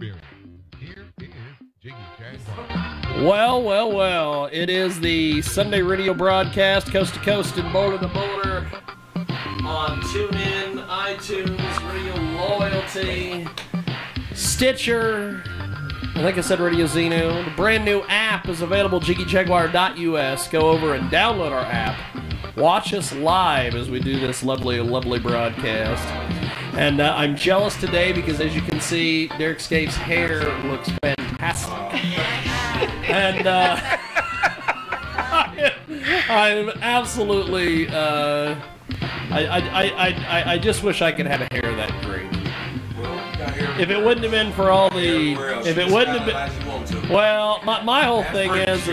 experience. Here is Jiggy Jaguar. Well. It is the Sunday radio broadcast, coast to coast and boulder to boulder, on TuneIn, iTunes, Radio Loyalty, Stitcher, I think I said Radio Zeno. The brand new app is available, jiggyjaguar.us. Go over and download our app. Watch us live as we do this lovely broadcast. And I'm jealous today because, as you can see, Derek Scape's hair looks fantastic. And I'm absolutely... I just wish I could have a hair that green. If it wouldn't have been for all the... If it wouldn't have been... Well, my whole thing is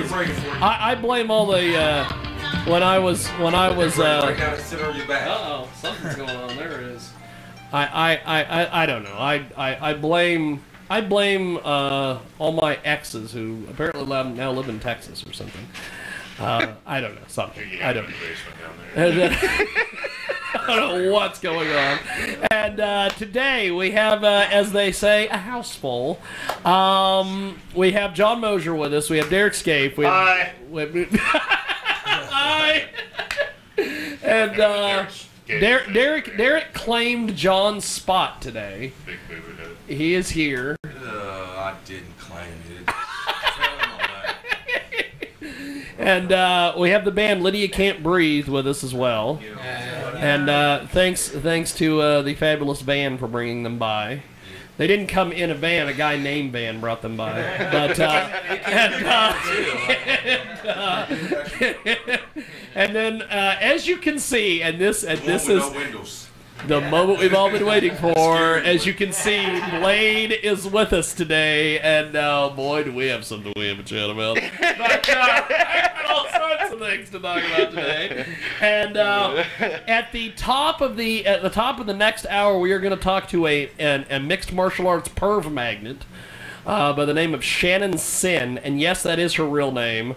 I blame all the... When I was uh-oh, something's going on. There it is. I don't know. I blame all my exes who apparently now live in Texas or something. I don't know, something. I don't know. I don't know what's going on. And today we have, as they say, a house full. We have John Mosier with us. We have Derek Scape. Hi. Hi. And Derek claimed John's spot today. Big boober head. He is here. I didn't claim it. And we have the band Lydia Can't Breathe with us as well. And thanks to the fabulous band for bringing them by. They didn't come in a van. A guy named Van brought them by. But and then, as you can see, and this is the moment we've all been waiting for. As you can see, Blade is with us today, and boy, do we have something we haven't chat about. But all sorts of things to talk about today. And at the top of the next hour, we are going to talk to a mixed martial arts perv magnet by the name of Shannon Sin, and yes, that is her real name.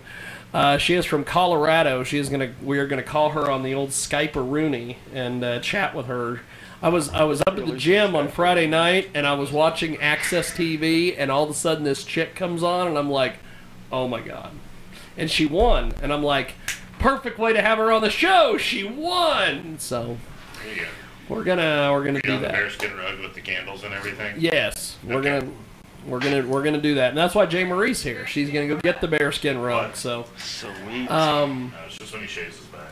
She is from Colorado. We are gonna call her on the old Skype-a-rooney and chat with her. I was up at the gym on Friday night and I was watching Access TV, and all of a sudden this chick comes on and I'm like, oh my god! And she won, and I'm like, perfect way to have her on the show. She won. So we're gonna do that. Bearskin rug with the candles and everything. Yes, We're gonna do that, and that's why Jay Marie's here. She's gonna go get the bearskin rug. So sweet. No, it's just when he shaves his back.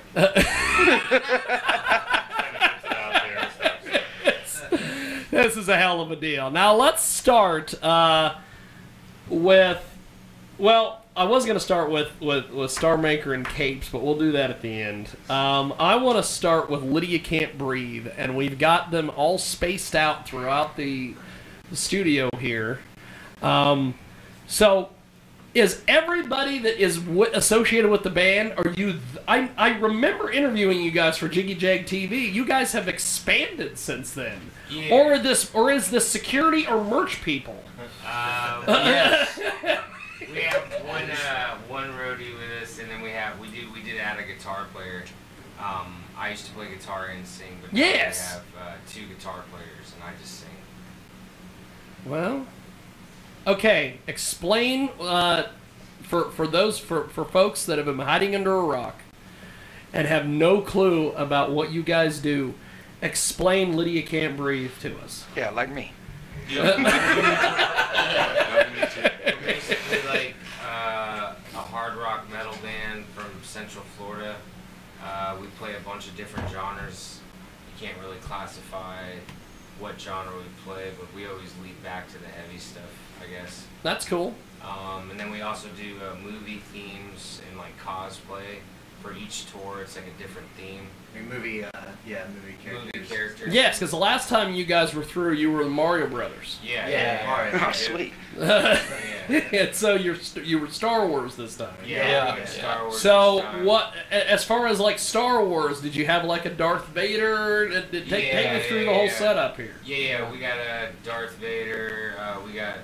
This is a hell of a deal. Now let's start with. Well, I was gonna start with Star Maker and Capes, but we'll do that at the end. I want to start with Lydia Can't Breathe, and we've got them all spaced out throughout the studio here. So, is everybody that is associated with the band, are you... I remember interviewing you guys for Jiggy Jag TV. You guys have expanded since then. Yeah. Or is this security or merch people? Yes. We have one roadie with us, and then we did add a guitar player. I used to play guitar and sing, but now we have two guitar players, and I just sing. Well, okay. Explain for folks that have been hiding under a rock and have no clue about what you guys do. Explain Lydia Can't Breathe to us. Yeah, like me. Basically, like a hard rock metal band from Central Florida. We play a bunch of different genres. You can't really classify what genre we play, but we always lead back to the heavy stuff, I guess. That's cool. And then we also do movie themes and like cosplay for each tour. It's like a different theme. Movie characters. Movie characters. Yes, because the last time you guys were through, you were the Mario Brothers. Yeah. Oh, sweet. And so you were Star Wars this time. Yeah. Star Wars. So what? As far as like Star Wars, did you have like a Darth Vader? Take me through the whole setup here. Yeah. We got a Darth Vader. We got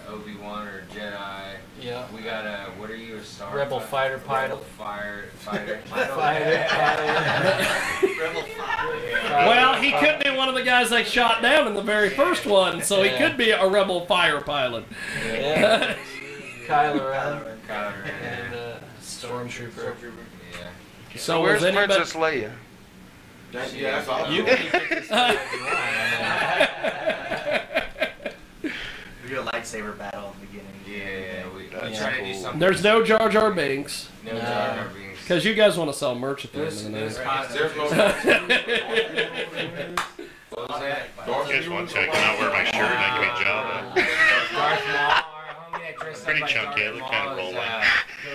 Obi-Wan or Jedi. Yeah. We got what are you? Rebel fighter pilot. Fighter. Fighter. Rebel Fire. Well, he could be one of the guys they shot down in the very first one, so he could be a rebel fire pilot. Yeah. Kylo Ren. Kylo Ren. And Stormtrooper. Yeah. So Where's was anybody? Princess Leia? Yeah, that's all. You can pick this up if you want. We do a lightsaber battle at the beginning. Yeah, we That's try to do cool. something. There's no Jar Jar Binks, No Jar Jar Binks. because you guys want to sell merch at the end There's of the night. There's no. What was that? Just one second, I'll wear my shirt and I can be Java. Darth Maul, our homie that dressed Pretty up like chunky, Darth look Maul kinda is, rolling.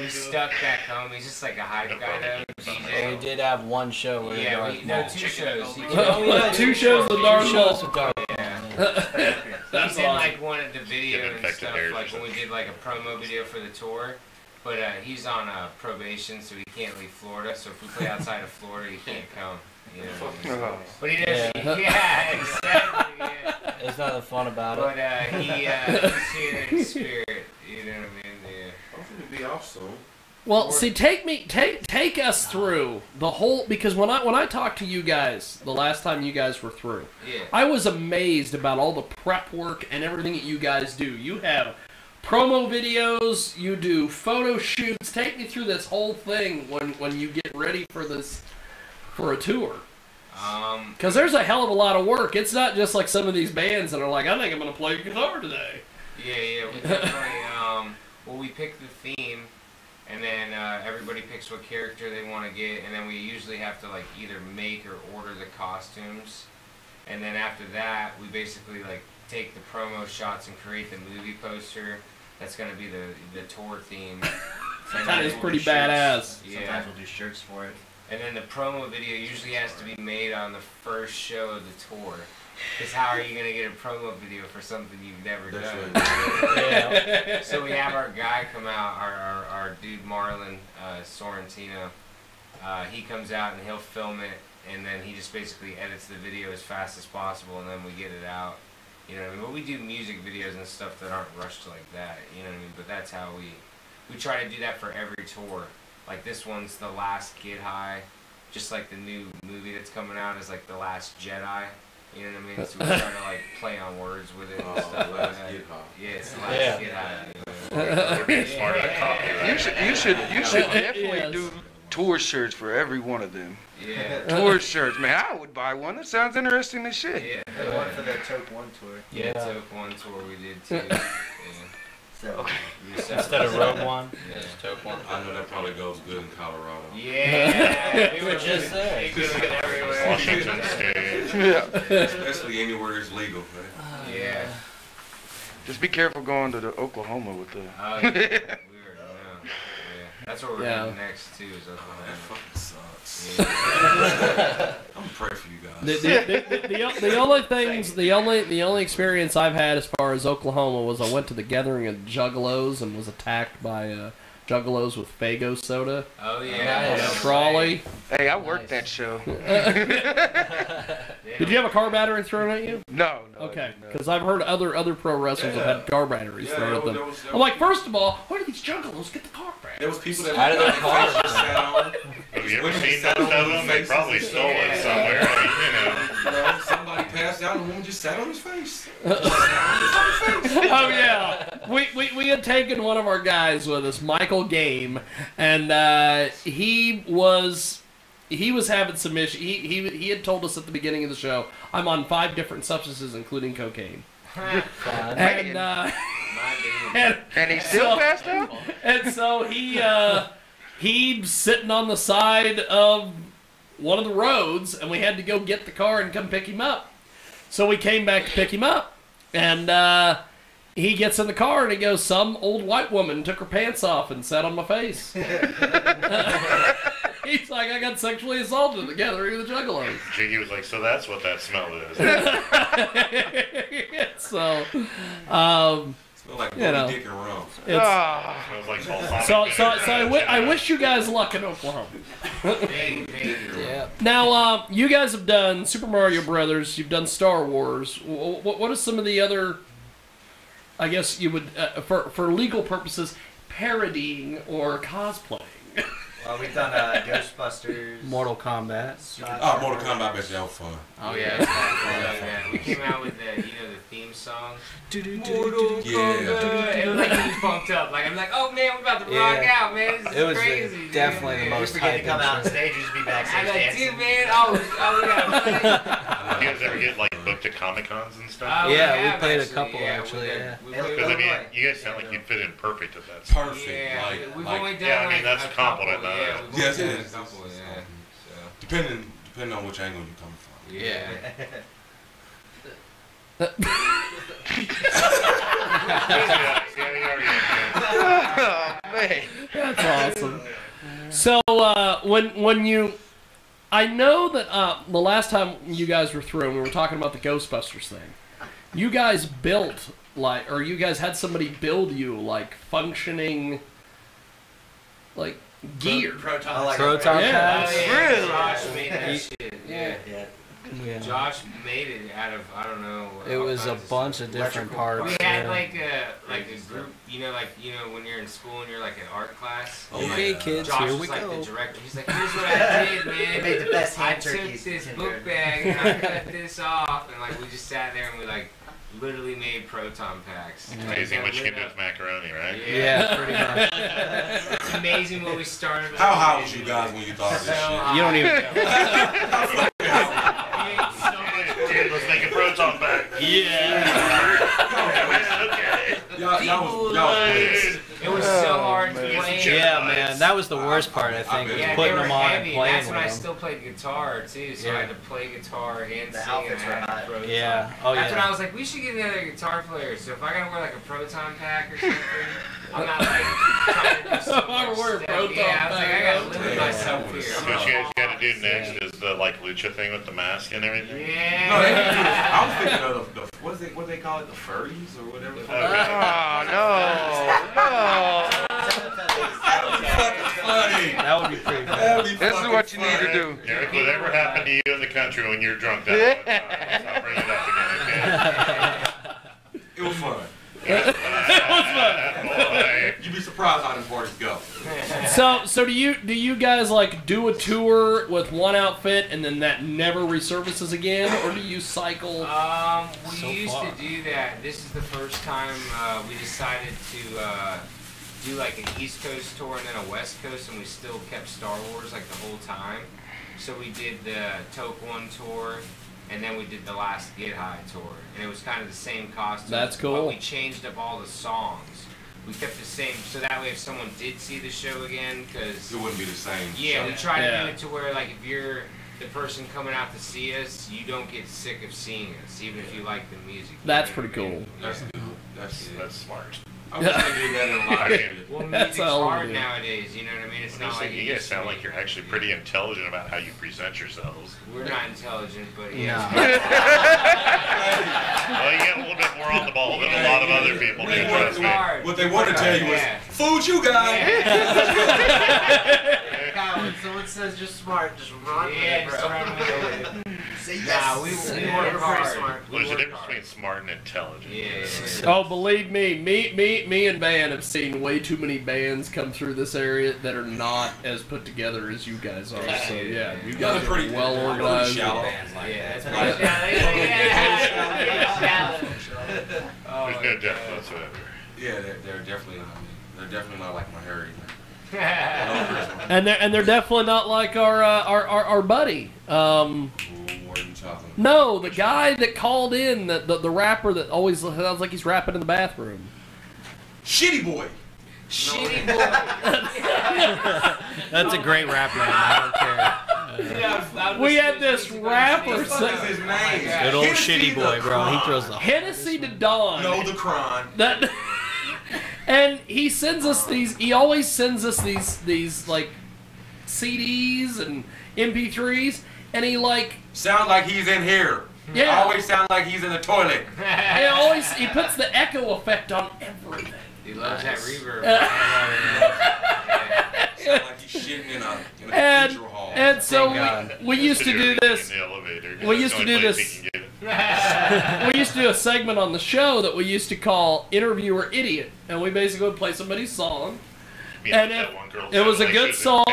he's stuck back home. He's just like a hype guy though. We DJ. did have one show where Yeah, Darth no, Maul. 2 shows. He Two shows with Darth Two shows Maul. with Darth Maul. That's He's in awesome. like one of the video Get and infected stuff, hairs or like when we did like a promo video for the tour. But he's on probation, so he can't leave Florida. So if we play outside of Florida, he can't come. You know? Oh. But he does. Yeah, exactly. Yeah. There's nothing fun about But it. he's here in spirit. You know what I mean? Yeah. Hopefully be off soon. Well, see, take us through the whole, because when I talked to you guys the last time you guys were through, Yeah. I was amazed about all the prep work and everything that you guys do. You have promo videos, you do photo shoots. Take me through this whole thing when you get ready for a tour. Because there's a hell of a lot of work. It's not just like some of these bands that are like, I think I'm going to play guitar today. Yeah, we definitely, well, we pick the theme, and then everybody picks what character they want to get, and then we usually have to, like, either make or order the costumes, and then after that, we basically, like, take the promo shots and create the movie poster. That's going to be the tour theme. That is We'll pretty do shirts. badass. Yeah. Sometimes we'll do shirts for it. And then the promo video usually has to be made on the first show of the tour. Because how are you going to get a promo video for something you've never That's done? Yeah. So we have our guy come out, our dude Marlon Sorrentino. He comes out and he'll film it, and then he just basically edits the video as fast as possible, and then we get it out. You know what I mean? But we do music videos and stuff that aren't rushed like that. You know what I mean? But that's how we try to do that for every tour. Like this one's The Last Get High, just like the new movie that's coming out is like The Last Jedi. You know what I mean? So we try to like play on words with it and Oh, stuff like Last that. Get High. Yeah, it's The Last Yeah. Get High. They're being smart at copy, right? You should definitely Yes. do tour shirts for every one of them. Yeah. Tour shirts, man. I would buy one. That sounds interesting as shit. Yeah. The one for the Toke 1 tour. Yeah, Yeah. Toke 1 tour we did too. Yeah. So, We just- Instead of Rogue One, Yeah. just Toke One. I know that probably goes good in Colorado. Yeah. We were just there. It goes everywhere. Washington State. Yeah. Especially anywhere it's legal, man. Yeah. Just be careful going to the Oklahoma with the. Oh, yeah. We already know. Yeah. That's what we're Yeah. doing next too. Is That Oklahoma. fucking sucks. Yeah. I'm praying for you guys. The only experience I've had as far as Oklahoma was I went to the gathering of Juggalos and was attacked by Juggalos with Faygo soda. Oh yeah. Nice. That's Trolley. Hey, I worked Nice. that show. Did you have a car battery thrown at you? No. Okay, no. because I've heard other pro wrestlers have had car batteries Yeah, thrown at them. there was- I'm like, first of all, why do these Juggalos get the car There battery? was people that Out of their their cars. faces sat on. Have you ever seen most of them? They probably stole it somewhere. I mean, You know, somebody passed out and the woman just sat on his face. Oh yeah, we had taken one of our guys with us, Michael Game, and he was having some issues. He had told us at the beginning of the show, I'm on 5 different substances, including cocaine. Fun. And My dude. And he still So- passed out? and so he's sitting on the side of one of the roads, and we had to go get the car and come pick him up. So we came back to pick him up, and he gets in the car and he goes, some old white woman took her pants off and sat on my face. He's like, I got sexually assaulted at the gathering of the Juggalos. Jiggy was like, so that's what that smell is. So, Smell like You know. Bobby Dick and rum. it's, Ah. Smells like balsamic. so I wish you guys luck in Oklahoma. Big. Yeah. Now, you guys have done Super Mario Brothers. You've done Star Wars. What are some of the other? I guess you would, for legal purposes, parodying or cosplaying? Well, we've done Ghostbusters. Mortal Kombat. Oh, Mortal Kombat, bet that was fun. Oh yeah, yeah. We came out with the theme song. Yeah. It was like he pumped up. Like I'm like, oh man, we're about to rock out, man. This is It was crazy. definitely the dude. most We forget to hype come out on intro. stage, just be backstage I'm like, dancing. dude, man. Oh, we gotta play. Do you guys ever get like booked at Comic Cons and stuff? Oh, Yeah, we have played a actually, couple, yeah, actually, yeah. We Hey, played Because I with- mean, you guys sound like you'd fit in perfect at that. Stuff. Perfect. Yeah, like, we've like, only done yeah, I mean, like that's a a compliment, couple, though. yeah, we've Yes, only it done is. a couple, yeah. So, depending on which angle you come from. yeah. Oh, man. That's awesome. So when you, I know that the last time you guys were through, and we were talking about the Ghostbusters thing. You guys built like, or you guys had somebody build you like functioning, like gear. I like Proton Yeah. packs. Really? Josh made that shit. Yeah. Yeah. Yeah. Josh made it out of I don't know. It all was a kinds of bunch stuff. of different We parts. had yeah. like a group, you know, when you're in school and you're like in art class. Okay, yeah. kids, Josh here was we like go. the director. He's like, here's what I did, man. They made the best I hand took turkeys. this in book there. bag and I cut this off, and like we just sat there and we like literally made proton packs. Amazing Like, what you lit can do up. with macaroni, right? Yeah, pretty much. It's amazing what we started. with. How high was you guys when you thought of So this shit? high. You don't even. We ate so much Dude, let's make a proton pack. Y'all was It was so hard to play. Yeah, man, that was the worst part. I think, bet. was Yeah, putting they were them on heavy. and playing That's with when I them. still played guitar too, so I had to play guitar and The sing. outfits and I had were a hot. proton. Yeah. Oh That's when I yeah. was like, we should get another guitar player. So if I gotta wear like a proton pack or something, I'm not like trying to do so If I much wear a stuff. proton Yeah, I was like, I gotta pack, limit yeah. myself here. So I'm what not you guys all- got to do next is the like lucha thing with the mask and everything. No, they can do this. Yeah. I was thinking of the what they call it, the furries or whatever. Oh, no. Funny. That would be pretty cool. That'd be This is fucking what you need to funny. do. Eric, whatever happened to you in the country when you're drunk that one time, let's not bring it up again, It was fun. okay? Boy. You'd be surprised how them parties go. So do you guys like do a tour with one outfit and then that never resurfaces again, or do you cycle? We So used far. to do that. This is the first time we decided to do like an East Coast tour and then a West Coast, and we still kept Star Wars like the whole time. So we did the Toke One tour, and then we did the last Get High tour, and it was kind of the same costume. That's cool. But we changed up all the songs. We kept the same, so that way if someone did see the show again, because It wouldn't be the same. yeah, we try to Yeah. do it to where like if you're the person coming out to see us, you don't get sick of seeing us, even if you like the music. You That's know pretty what I mean? cool. That's good. That's That's smart. I wish they did that in a lot of shit. Well, That's music's all we hard do. nowadays. You know what I mean? It's I'm not just like thinking, it you guys used to sound be. like you're actually pretty intelligent about how you present yourselves. We're not intelligent, but yeah. Well, you get a little bit more on the ball than a lot of other people do, We trust work me. hard. What they want to tell you is, Yeah. food you got. Kyle, when someone says you're smart, just run with Yeah, it, just bro. run with it. Say yes. Nah, we You're work pretty hard. smart. We There's a work difference hard. between smart and intelligent. Yeah. Oh, believe me and Van have seen way too many bands come through this area that are not as put together as you guys are. So yeah, you Y'all are guys pretty are well pretty organized. shallow. Yeah, that's Right. Oh, There's no depth whatsoever. Yeah, they're definitely not. They're definitely not like my Harry. yeah. And they're definitely not like our buddy. What are you talking? No, the guy that called in, the rapper that always sounds like he's rapping in the bathroom. Shitty boy. Shitty boy. That's a great rap name. I don't care. Yeah, We had this rapper What say, is his name? Good old Hennessy shitty boy, the bro. He Cron. throws the. Hennessy to Dawn. No, the Cron. That, and he sends us these. He always sends us these like CDs and MP3s, and he like Sound like he's in here. yeah. Always sound like he's in the toilet. He puts the echo effect on everything. He loves that reverb. Sound like he's shitting in a And cathedral hall. and so Thank God. we used to do this. In the elevator. We used to That's the do only place this- he can get it. we used to do a segment on the show that we used to call Interviewer Idiot, and we basically would play somebody's song. And if it was a good song,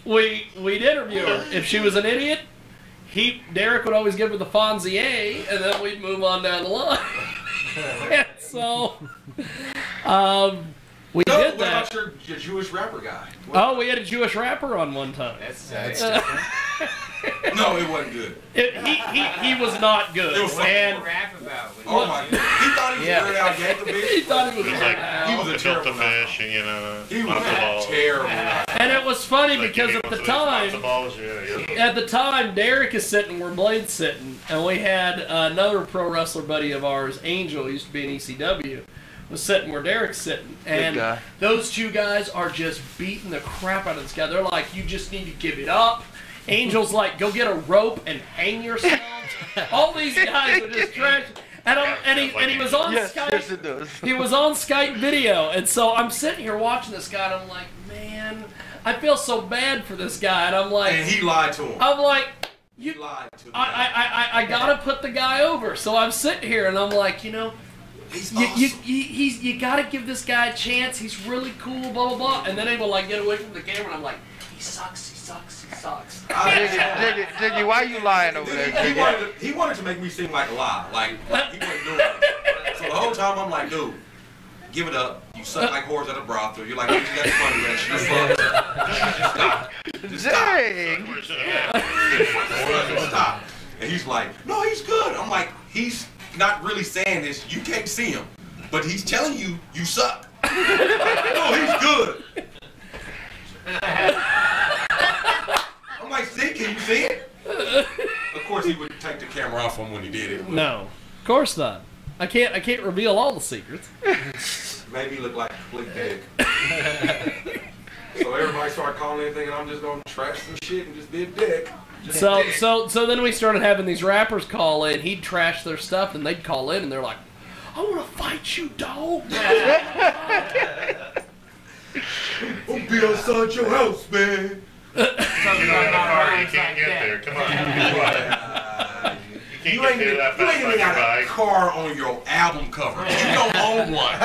we'd interview her. If she was an idiot, Derek would always give her the Fonzie A, and then we'd move on down the line. And so, we did that. What about your Jewish rapper guy? Oh, we had a Jewish rapper on one time. That's different. No, it wasn't good. He was not good. It was and Rap about with oh my! He thought he was Weird Al Yankovic. he thought he was He was a terrible fish, and He was terrible. And it was funny because at the time, Derek is sitting where Blade's sitting, and we had another pro wrestler buddy of ours, Angel, used to be in ECW, was sitting where Derek's sitting, and those two guys are just beating the crap out of this guy. They're like, you just need to give it up. Angel's like, go get a rope and hang yourself. All these guys are just trash. And he was on Skype. Yes, it does. He was on Skype video, and so I'm sitting here watching this guy, and I'm like, man, I feel so bad for this guy, and I'm like, and he lied to him. I'm like, he lied to him. I gotta put the guy over. So I'm sitting here, and I'm like, you know, you gotta give this guy a chance. He's really cool, blah blah blah. And then he will like get away from the camera, and I'm like, he sucks. Jiggy, why are you lying over there, Jiggy? He wanted to make me seem like a lie. Like he wasn't doing it. So the whole time I'm like, dude, give it up. You suck like whores at a brothel. You're like, you got funny man. Just stop. Just stop. Just stop. And he's like, no, he's good. I'm like, he's not really saying this. You can't see him. But he's telling you, you suck. No, he's good. I'm like, see, can you see it? Of course, he would take the camera off him when he did it. No, of course not. I can't reveal all the secrets. Maybe he looked like a complete dick. So everybody started calling anything, and I'm just gonna trash some shit and just be a dick. So then we started having these rappers call in. He'd trash their stuff, and they'd call in, and they're like, "I want to fight you, dog." I'll be outside your house, man. You can't get there. Come on. You ain't even got a car on your album cover. You don't own one.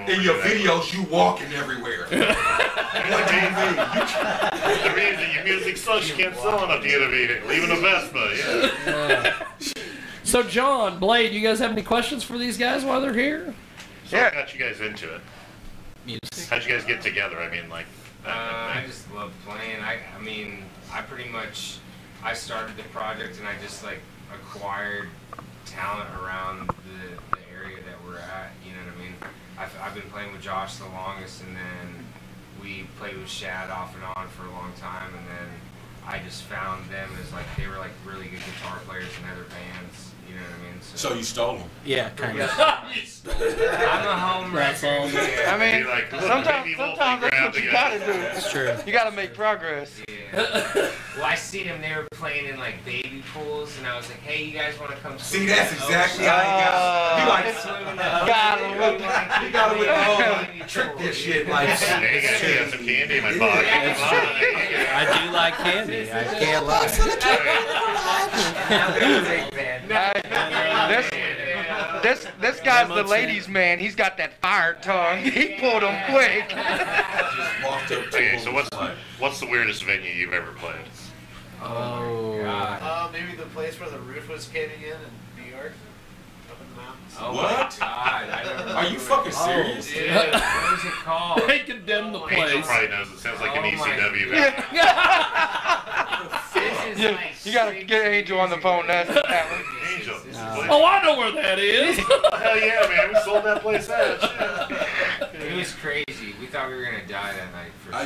In your videos, you walking everywhere. What do you mean? The reason your music sucks, you can't sell enough to get a vehicle. Even a Vespa, yeah. So, John, Blade, you guys have any questions for these guys while they're here? So what got you guys into it? Music. How'd you guys get together? I mean, like... I just love playing. I mean, I started the project and I just, like, acquired talent around the area that we're at, you know what I mean? I've been playing with Josh the longest, and then we played with Shad off and on for a long time, and then I just found them as, like, they were, like, really good guitar players in other bands. You know what I mean? So you stole them? Yeah, kind of. I'm a home wrestler. I mean, like, sometimes that's what you gotta do. It's true. You gotta make progress. Yeah. Well, I seen them. They were playing in like baby pools, and I was like, "Hey, you guys want to come?" See, that's exactly how he got. He like you gotta trick this shit like. Hey, I got some candy in my pocket. I do like candy. I can't lie. This guy's the ladies' man. He's got that fire tongue. He pulled him quick. Okay, so what's the weirdest venue you've ever played? Oh. God. Maybe the place where the roof was caving in New York, up in the mountains. Oh What? God, Are you fucking serious? Yeah. What was it called? They condemned the Angel place. probably knows. It sounds like an Oh my ECW venue. You gotta get Angel on the phone. That's that one. Angel. Oh, I know where that is. Hell yeah, man. We sold that place out. It was crazy. We thought we were gonna die that night. For sure.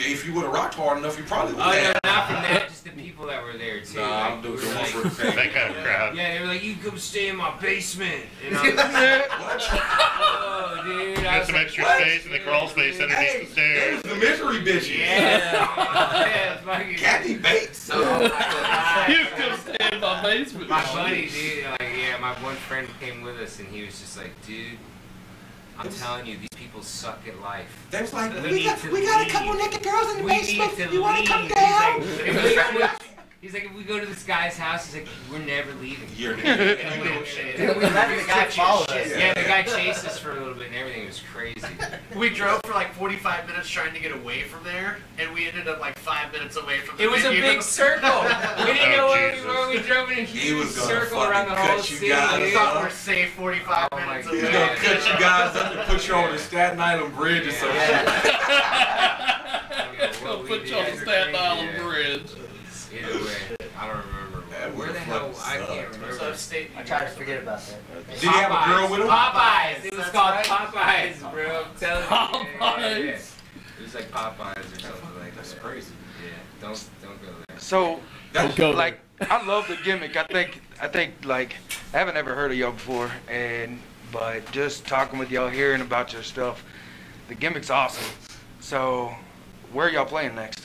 If you would have rocked hard enough, you probably would Oh, have. no, not from that. Just the people that were there too. Nah, like, I'm doing we the were one like, for the thing. That kind of crowd. yeah, they were like, "You come stay in my basement," and I was like, "Oh, dude." You got some extra space in the crawl space underneath the stairs. There's the misery bitches. Yeah. Fucking. Kathy Bates. Oh my God. You can stay in my basement. My buddy, dude, like, yeah, my one friend came with us, and he was just like, "Dude, I'm telling you, these people suck at life. They was like, We we got a couple naked girls in the basement. You want to come down? He's like, if we go to this guy's house, he's like, we're never leaving. You're And the guy followed us. Yeah, the guy chased us for a little bit, and everything was crazy. We drove for like 45 minutes trying to get away from there, and we ended up like 5 minutes away from the It was a venue. big circle. We didn't know where we Jesus. were. We drove in a He huge was gonna circle around the fucking whole cut you city. guys We dude. thought we're safe 45 Oh my minutes God. He's away. gonna cut you guys up and put you on the Staten Island Bridge or some shit. Gonna put you on the Staten Island Bridge. Either way, I don't remember. Where the hell? I can't remember. Upstate New I tried to York. forget about that. Did he have a girl with him? Popeyes. It was That's called right. Popeyes, bro. I'm telling you. Popeyes. Yeah. It was like Popeyes or something like That's that. crazy. Yeah. Don't go there. So, Don't go there. like, I love the gimmick. I think, like, I haven't ever heard of y'all before, but just talking with y'all, hearing about your stuff, the gimmick's awesome. So, where y'all playing next?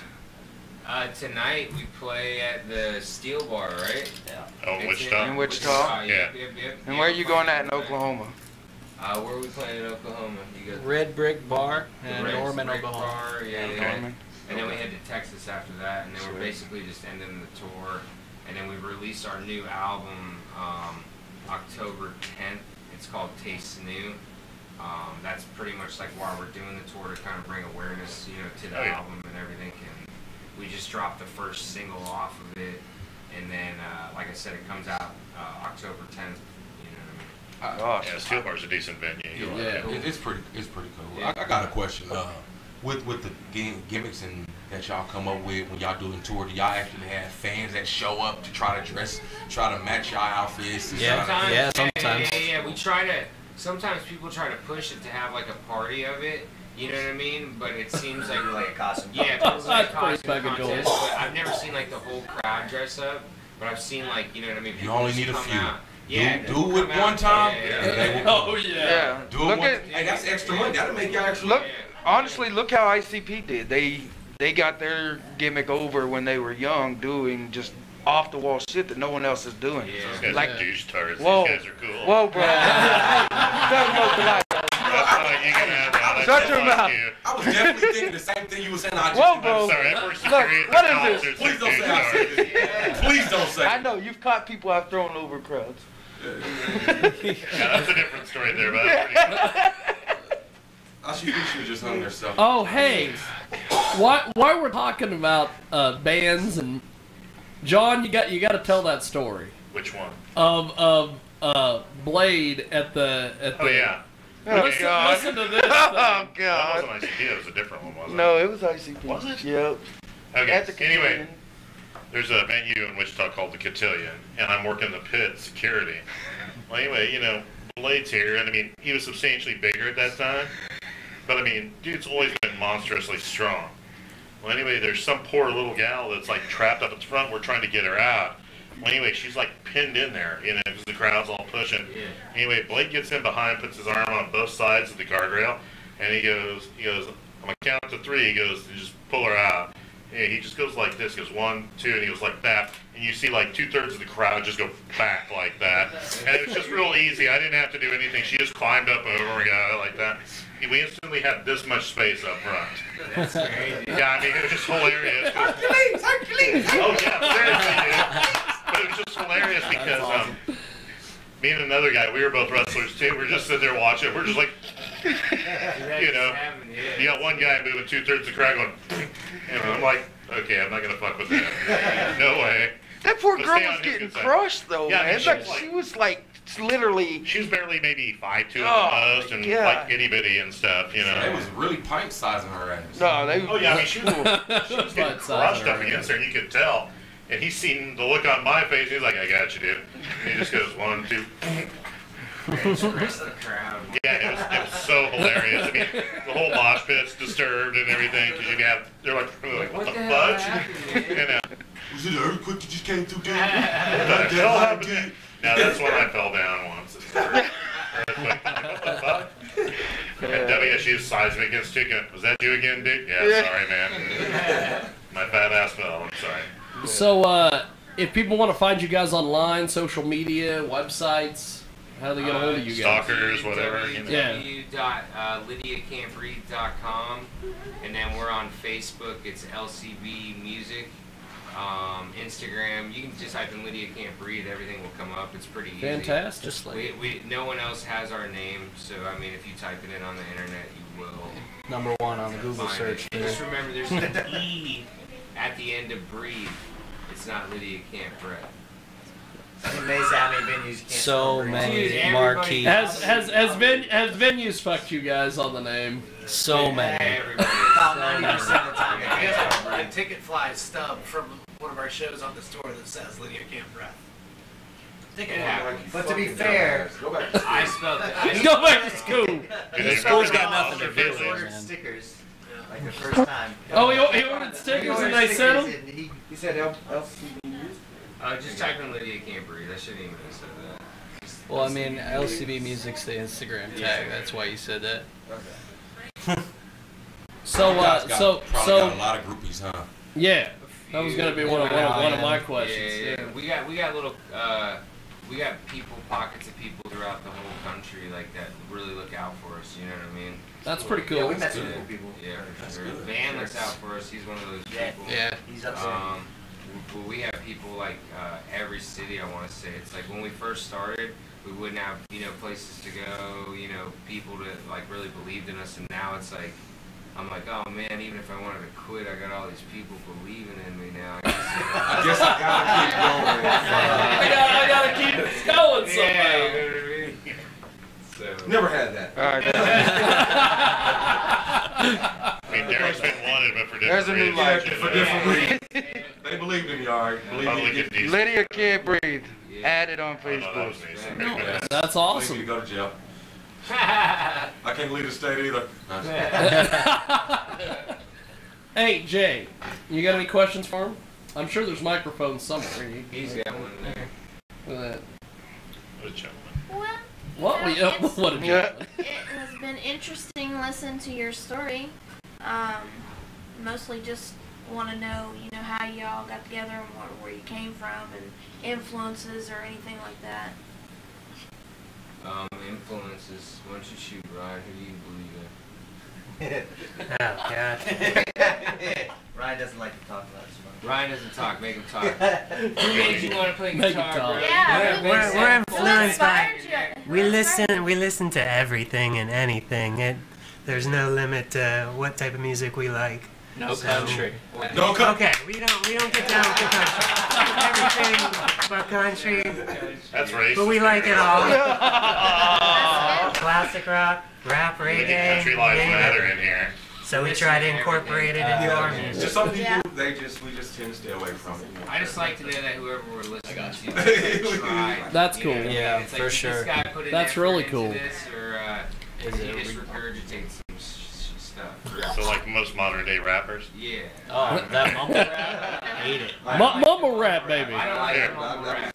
Tonight we play at the Steel Bar, right? Oh, It's Wichita. In Wichita? Yep. And where are you going at in Oklahoma? Where are we playing in Oklahoma? You got Red Brick Bar the in Red Norman, Brick Oklahoma. Bar, yeah. Norman? And then we head to Texas after that, and then we're Sweet. basically just ending the tour. And then we released our new album October 10th. It's called Tastes New. That's pretty much like why we're doing the tour, to kind of bring awareness, to the Oh, yeah. album and everything. And we just dropped the first single off of it, and then, like I said, it comes out October 10th. You know what I mean? Gosh. Yeah, Steel Bar's a decent venue. You'll like Yeah. it. It's pretty cool. Yeah. I got a question. With the gimmicks and that y'all come up with when y'all doing tour, do y'all actually have fans that show up to try to match y'all outfits? And Yeah. try to- Yeah, sometimes. Yeah, we try to. Sometimes people try to push it to have like a party of it. You know what I mean? But it seems like Like a costume. yeah, That's like a pretty costume fucking cool. contest, but I've never seen like the whole crowd dress up. But I've seen like you know what I mean. You People only just need a come few. out. Yeah, Do people it come one out. time, Yeah, and they will Oh come. yeah. Yeah. Do it Look one. at, Hey, that's extra money. That'll make y'all actually. look, Yeah. honestly, look how ICP did. They got their gimmick over when they were young, doing just off the wall shit that no one else is doing. Yeah. Those guys Like- are douche turds. Whoa. These guys are cool. Whoa, bro. Shut your mouth. That's why you can have that. Shut your mouth. I was definitely thinking the same thing you were saying. I just, Whoa, bro. I'm sorry, that works Look, security. what is this? Please don't say I said this. Please don't say. I know you've caught people I've thrown over crowds. Yeah, that's a different story there, but that's pretty I should think she was just hung herself. Oh hey, why we're talking about bands and John, you got to tell that story Which one? of Blade at the. Oh, yeah. Oh, Listen, God. listen to this. Oh, That God. wasn't ICP, that was a different one, wasn't No, it was ICP. Was it? Yep. it? Okay, At the anyway, Cotillion. there's a venue in Wichita called the Cotillion, and I'm working the pit security. Well, anyway, Blade's here, and I mean, he was substantially bigger at that time, but I mean, dude's always been monstrously strong. Well, anyway, there's some poor little gal that's like trapped up at the front. We're trying to get her out. Well, anyway, she's like pinned in there, because the crowd's all pushing. Yeah. Anyway, Blake gets in behind, puts his arm on both sides of the guardrail, and he goes, I'm gonna count to 3. He goes, and just pull her out. Yeah, he just goes like this, goes 1, 2, and he goes like that. And you see like 2/3 of the crowd just go back like that. And it was just real easy. I didn't have to do anything. She just climbed up over and got it like that. We instantly had this much space up front. That's crazy. Yeah, I mean, it was just hilarious. Hercules! Oh yeah, seriously, dude. But it was just hilarious because me and another guy, we were both wrestlers too. We're just sitting there watching. We're just like, you got one guy moving 2/3 of the crowd going, and I'm like, okay, I'm not gonna fuck with that. No way. That poor But girl stay on was his getting good side. crushed, though, Yeah, I man. mean, She was like literally. She was barely maybe 5'2" at Oh, the most, and yeah. like itty bitty and stuff, They was really pint sizing her ass. No, they. Oh yeah, I mean she was getting Bite-sized crushed up her against her, and you could tell. And he's seen the look on my face. He's like, "I got you, dude." And he just goes 1, 2. Rest of the crowd. Yeah, it was so hilarious. I mean, the whole mosh pit's disturbed and everything because they're like, what the hell fudge? happened, man? Was it an earthquake that just came through What the hell happened there? No, that's when I fell down once. Earthquake. What the fuck? And WSU's seismic institute. Was that you again, dude? Yeah, sorry, man. My fat ass fell. I'm sorry. So, if people want to find you guys online, social media, websites, how do they get a hold of you guys? Stalkers, whatever. Yeah. www.lydiacan'tbreathe.com, and then we're on Facebook. It's LCB Music. Instagram. You can just type in Lydia Can't Breathe. Everything will come up. It's pretty easy. Fantastic. Just like No one else has our name, so I mean, if you type it in on the internet, you will number one on the Google find search it. And there. just remember, there's an E at the end of breathe. It's not Lydia Can't Breathe. It's amazing how many venues can't So spell many Dude, marquee. Has venues fucked you guys on the name? So many. Everybody. About 90% of the time. We have a ticket fly stub from one of our shows on this tour that says Lydia Can't Breath. Ticket Yeah. But to be fair, Go back. I spelled it. Go back to school. The school's got nothing to do he with it, ordered man. stickers like the first time. Oh, he ordered stickers and they sent them? He said LCD. Just type in Lydia Can't Breathe. I shouldn't even have said that. Just Well, I mean, LCB Music's the Instagram tag. That's why you said that. So, Probably got a lot of groupies, huh? yeah, that was gonna be one of my questions. Yeah. We got little we got people, pockets of people throughout the whole country like that really look out for us. You know what I mean? That's pretty Yeah, cool. we met some cool people. Yeah, for sure. Van looks out for us. He's one of those people. Yeah. He's upset. Well, we have people like every city. I want to say it's like when we first started, we wouldn't have places to go. People that like really believed in us, and now it's like I'm like, oh man, even if I wanted to quit, I got all these people believing in me now. I guess I gotta I gotta keep it going keep going. somehow. Yeah, you know what I mean? So. Never had that. All right. I mean, Derek's been wanted, but for There's a different new reasons. life. For different reasons. They believed in me, alright. Believe Public me. and decent. Lydia Can't Breathe. Yeah. Add it on Oh, no, that Facebook. was amazing. That's Believe me to awesome. go to jail. I can't leave the state either. Hey, Jay, you got any questions for him? I'm sure there's microphones somewhere. He's got one there. Look at that. What a gentleman. Well, What? What a Yeah. joke. it has been interesting listening to your story. Mostly just want to know, how y'all got together and where you came from and influences or anything like that. Influences. Why don't you shoot, Ryan? Who do you believe in? Oh, God. Ryan doesn't like to talk about this much. Ryan doesn't talk. Make him talk. Who made you want to play Make him guitar, talk. bro? Yeah, We're Who influenced by. inspired you? We listen to everything and anything. There's no limit to what type of music we like. No country. Don't come. Okay, we don't get down with the country. Everything but country, That's racist. but we like it all. Classic rock, rap, reggae. Country life matter in here. So we try to incorporate it into our music. Just some people, Yeah. we just tend to stay away from it. I just like to know that whoever we're listening to tried. That's You know cool. what I mean? Yeah, It's for like, did sure. This guy put in That's effort really into cool. This, or Is he it just re- regurgitates some stuff. So like most modern day rappers. Yeah. Oh, that mumble rap? Hate it. Mumble rap, baby. I don't like Yeah. mumble rap.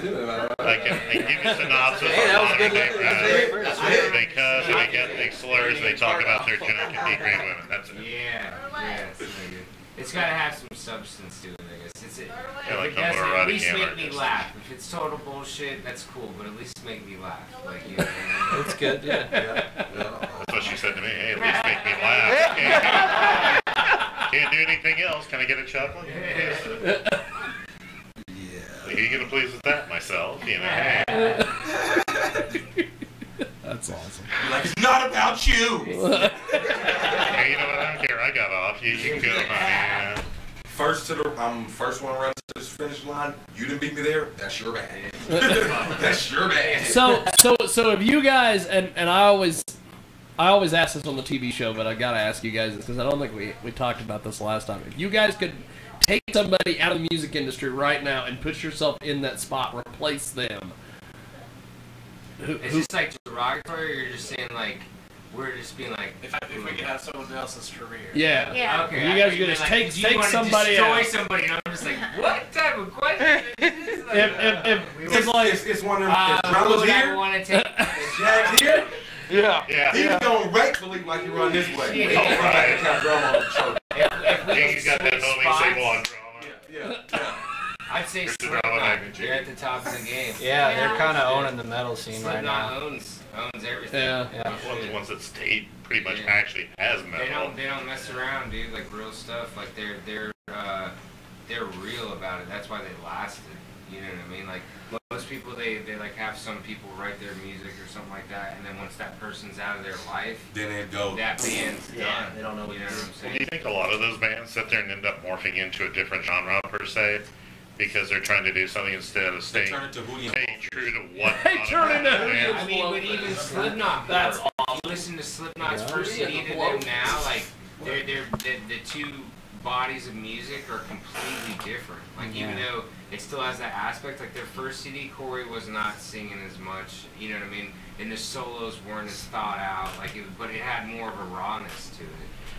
I can give you a synopsis Hey, that of was modern good day listening. rap. They cuss and they get big slurs and they talk about their junk and degrade women. That's it. Yeah. It's gotta have some substance to it, I guess. If like it the doesn't, at erotic least make me anarchist. laugh. If it's total bullshit, that's cool, but at least make me laugh. Like, That's good, yeah. That's what she said to me. Hey, at least make me laugh. Can't do anything else. Can I get a chuckle? Yeah. Who you gonna please with that? Myself, That's awesome. Like, it's not about you. Hey, you know what? I don't care. I got off. You can go, honey. First first one around to this finish line. You didn't beat me there. That's your bad. That's your bad. So if you guys and I always ask this on the TV show, but I gotta ask you guys this because I don't think we talked about this last time. If you guys could take somebody out of the music industry right now and put yourself in that spot, replace them. Is this like derogatory, or you're just saying like we're just being like If we could have someone else's career. Yeah. Yeah. Okay, You I guys thought could you just meant, take like, do you wanna somebody destroy out. somebody, and I'm just like, what type of question is this? Like, It's one of them. If who Drummer's would I here, want to take? Jack's here. Yeah. Yeah. He's gonna rightfully like you run this way. Yeah. Don't run back and count drum on the shoulder. If we Yeah, you got that switch homie say, well, spots, on drama. Yeah. I'd say Here's the Slipknot. drama magnitude. You're at the top of the game. Yeah, they're Yeah. kind of owning the metal scene right Slipknot now. owns everything. Yeah. Yeah. One of the ones that stayed pretty much Yeah. actually has They metal. don't mess around, dude. Like real stuff. Like they're they're real about it. That's why they lasted. You know what I mean? Like most people, they like have some people write their music or something like that, and then once that person's out of their life, then it goes. That band's done. They don't know what you know what I'm saying. Do you think a lot of those bands sit there and end up morphing into a different genre per se? Because they're trying to do something instead of staying true to what. They turn into Hootie and I mean, but even Slipknot. That's awesome. You listen to Slipknot's first CD to them now, like they're the two bodies of music are completely different. Like even though it still has that aspect, like their first CD, Corey was not singing as much. You know what I mean? And the solos weren't as thought out. Like, but it had more of a rawness to it.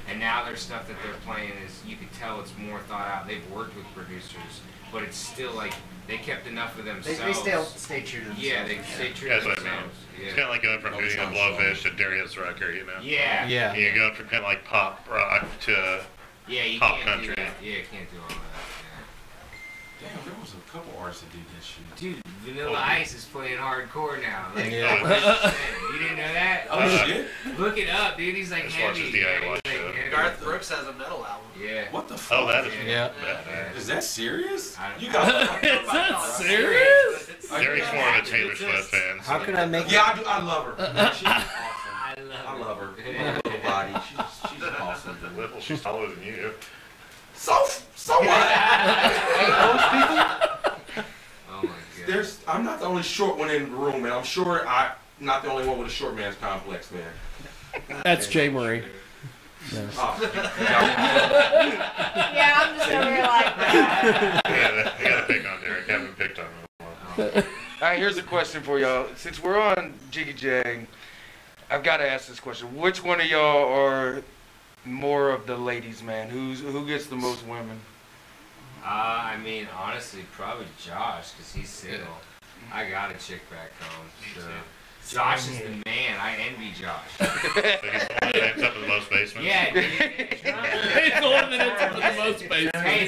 And now their stuff that they're playing is, you could tell it's more thought out. They've worked with producers, but it's still like they kept enough of themselves. They still stay true to themselves. Yeah, they stay true to That's themselves. what I mean. Yeah. It's kind of like going from Hootie and Blowfish to Darius Rucker, you know? Yeah. Yeah. You're going from kind of like pop rock to you pop can't country. do that. Yeah, you can't do all that. Damn, there was a couple artists that did that shit. Dude, Vanilla Ice is playing hardcore now. Like, you didn't know that? Oh shit! Look it up, dude. He's like heavy. Garth Brooks has a metal album. Yeah. What the fuck? Oh, that is Is that serious? You got Is that serious? Gary's more of a Taylor Swift fan. How can I make? Yeah, I do. I love her. Man, she's awesome. I love her. Her little body. She's awesome. Well, she's taller than you. So what? Oh my god. I'm not the only short one in the room, and I'm sure I'm not the only one with a short man's complex, man. That's Jay Murray. Oh. Yeah, I'm just over here like that. I gotta pick on Derek. I haven't picked on him in a while. All right, here's a question for y'all. Since we're on Jiggy Jag, I've got to ask this question. Which one of y'all are more of the ladies' man? Who gets the most women? I mean, honestly, probably Josh, because he's single. I got a chick back home. So. Josh is the man. I envy Josh. So he's the one that ends up in the most basements? Yeah, dude. He's the one that ends up in the most basements. Hey,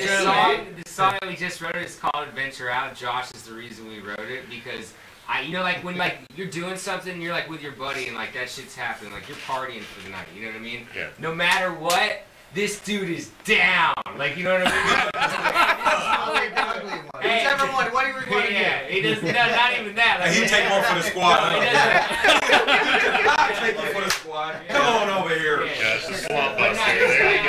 the song that we just wrote is called Adventure Out. Josh is the reason we wrote it, because you know, like when like you're doing something, and you're like with your buddy, and like that shit's happening, like you're partying for the night. You know what I mean? Yeah. No matter what, this dude is down. Like, you know what I mean? Hey, Whichever one, what do you want to yeah, he does. No, not even that. Like, He take one for the squad. He does I take one for the squad. Come on over here. Yeah, it's the slump But buster. not There you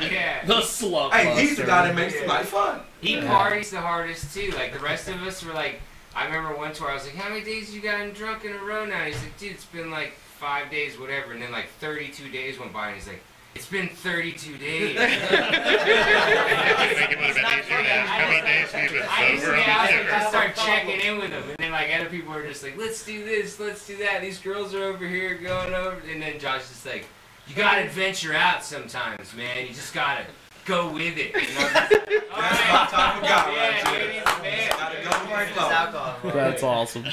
go. yeah. The slump Hey, he's the buster. guy that makes the night fun. He parties the hardest too. Like the rest of us were like, I remember one tour I was like, how many days you gotten drunk in a row now? And he's like, dude, it's been like 5 days, whatever. And then like 32 days went by, and he's like, it's been 32 days. I think it would have been easier to ask how many days have you been sober? I would just start checking in with him, and then like other people were just like, let's do this, let's do that. These girls are over here going over, and then Josh is like, you gotta venture out sometimes, man. You just gotta go with it. You know? That's my type of guy right Yeah, there. dude, he's a man. Gotta go with the flow. That's awesome.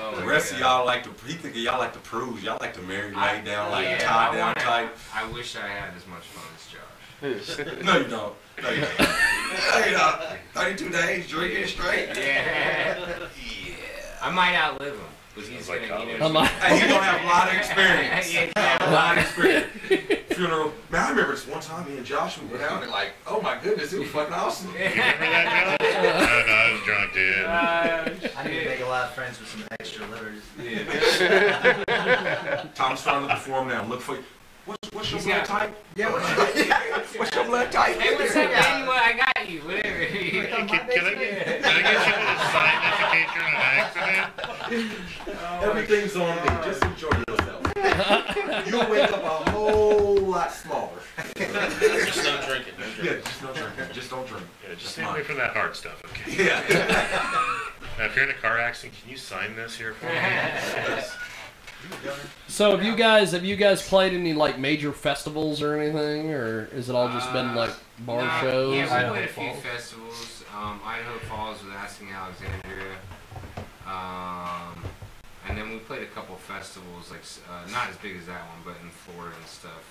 Oh, The rest of y'all like to, he think y'all like to prove, y'all like to marry, lay down, like yeah, tie I down wanna- tight. I wish I had as much fun as Josh. No, you don't. No, you don't. No, you don't. 32 days, drinking straight. Yeah. I might outlive him, but he's Sounds like gonna, you I know. might- Hey, he gonna have a lot of experience. Yeah, A lot of experience. Funeral. Man, I remember this one time me and Josh we went out and like, oh my goodness, it was fucking awesome. Remember that, Joe? No, I was drunk, dude. I need to make a lot of friends with some extra livers. Tom's trying to look for him now. Look for you. What's your He's blood got- type? Yeah, what's your blood type? Hey, what's up, man? I got you. Whatever. Can I get you to sign this in case you're in an accident? Everything's on me. Just enjoy yourself. You'll wake up a whole lot smaller. Just no drinking. Yeah, just no drinking. Just don't drink. Yeah, just stay away from that hard stuff, okay? Yeah. Now, if you're in a car accident, can you sign this here for me? Yes. So have you guys played any like major festivals or anything, or has it all just been like bar shows? Yeah, we Idaho played a few Falls? festivals. Idaho Falls with Asking Alexandria. And then we played a couple festivals, like not as big as that one, but in Florida and stuff.